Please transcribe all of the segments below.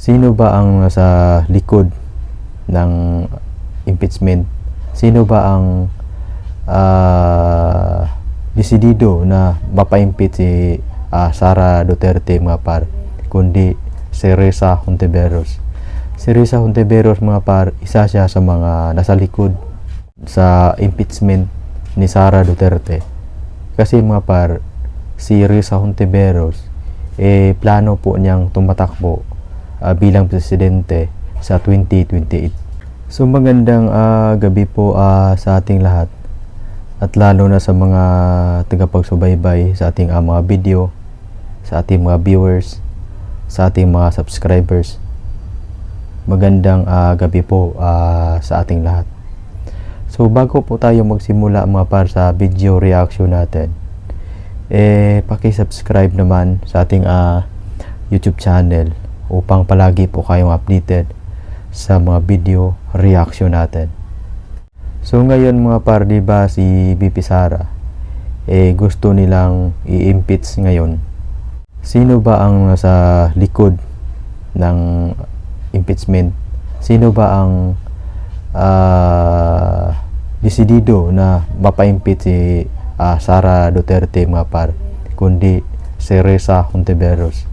Sino ba ang nasa likod ng impeachment? Sino ba ang desidido na mapa-impeach si Sara Duterte, mga par, kundi si Risa Hontiveros. Si Risa Hontiveros, mga par, isa siya sa mga nasa likod sa impeachment ni Sara Duterte. Kasi, mga par, si Risa Hontiveros plano po niyang tumatakbo bilang presidente sa 2028. So magandang gabi po sa ating lahat, at lalo na sa mga tagapagsubaybay sa ating mga video, sa ating mga viewers, sa ating mga subscribers. Magandang gabi po sa ating lahat. So bago po tayo magsimula, mga par, sa video reaction natin, paki-subscribe naman sa ating YouTube channel upang palagi po kayong updated sa mga video reaction natin. So ngayon, mga par, diba si VP Sara gusto nilang i-impeach ngayon. Sino ba ang nasa likod ng impeachment? Sino ba ang desidido na mapa-impeach si Sara Duterte, mga par, kundi si Risa Hontiveros.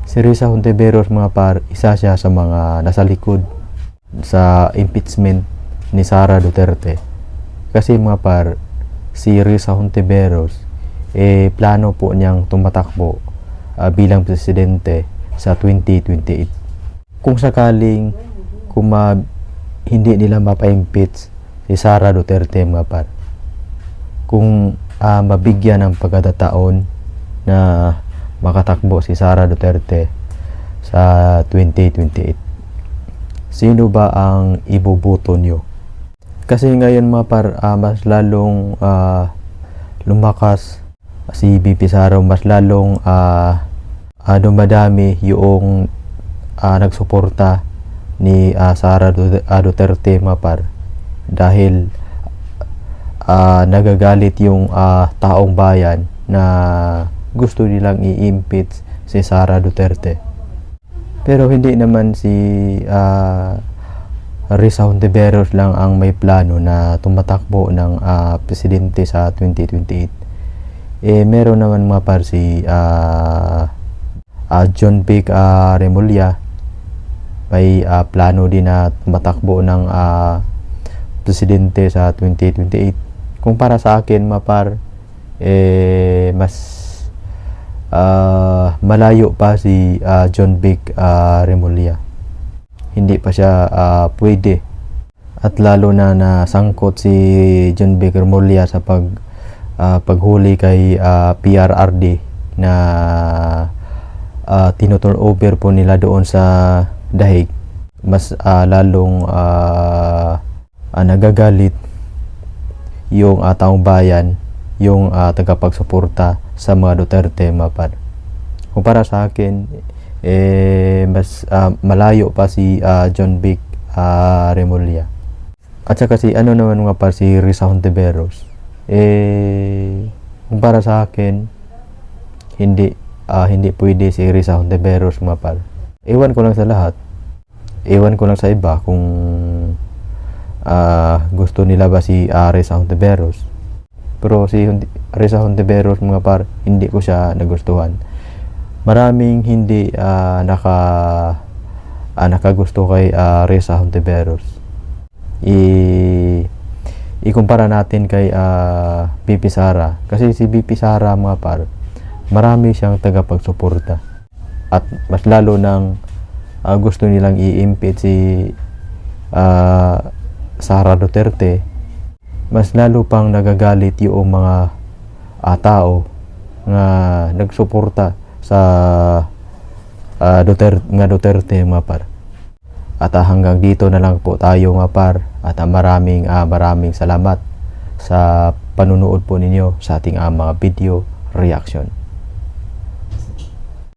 Si Risa Hontiveros, mga par, isa siya sa mga nasa likod sa impeachment ni Sara Duterte. Kasi, mga par, si Risa Hontiveros plano po niyang tumatakbo bilang presidente sa 2028. Kung sakaling hindi nila mapa-impeach si Sara Duterte, mga par, kung mabigyan ng pagkakataon na makatakbo si Sara Duterte sa 2028, sino ba ang iboboto nyo? Kasi ngayon, mga par, mas lalong lumakas si VP Sara, mas lalong dumadami yung nagsuporta ni Sara Duterte, mga par, dahil nagagalit yung taong bayan na gusto nilang i-impeach si Sara Duterte. Pero hindi naman si Risa Hontiveros lang ang may plano na tumatakbo ng presidente sa 2028. Meron naman, mga par, si John Vic Remulla, may plano din na tumatakbo ng presidente sa 2028. Kung para sa akin, mga par, mas malayo pa si John Vic Remulla. Hindi pa siya pwede, at lalo na nasangkot si John Vic Remulla sa paghuli kay PRRD na tinuturn over po nila doon sa Dahig. Mas lalong nagagalit yung taong bayan, yung tagapagsuporta sa mga Duterte, mga par. Kung para sa akin, mas malayo pa si John Vic Remulla. At saka si naman, mga par, si Risa Hontiveros, kung para sa akin, hindi pwede si Risa Hontiveros, mga par. Ewan ko lang sa lahat, ewan ko lang sa iba kung gusto nila ba si Risa Hontiveros. Pero si Risa Hontiveros, mga par, hindi ko siya nagustuhan. Maraming hindi nakagusto kay Risa Hontiveros. Ikumpara natin kay VP Sara. Kasi si VP Sara, mga par, marami siyang tagapagsuporta. At mas lalo nang gusto nilang i-impeach si Sara Duterte, mas lalo pang nagagalit yung mga tao nga nagsuporta sa Duterte, mga par. At hanggang dito na lang po tayo, mga par, at maraming salamat sa panunood po ninyo sa ating mga video reaction.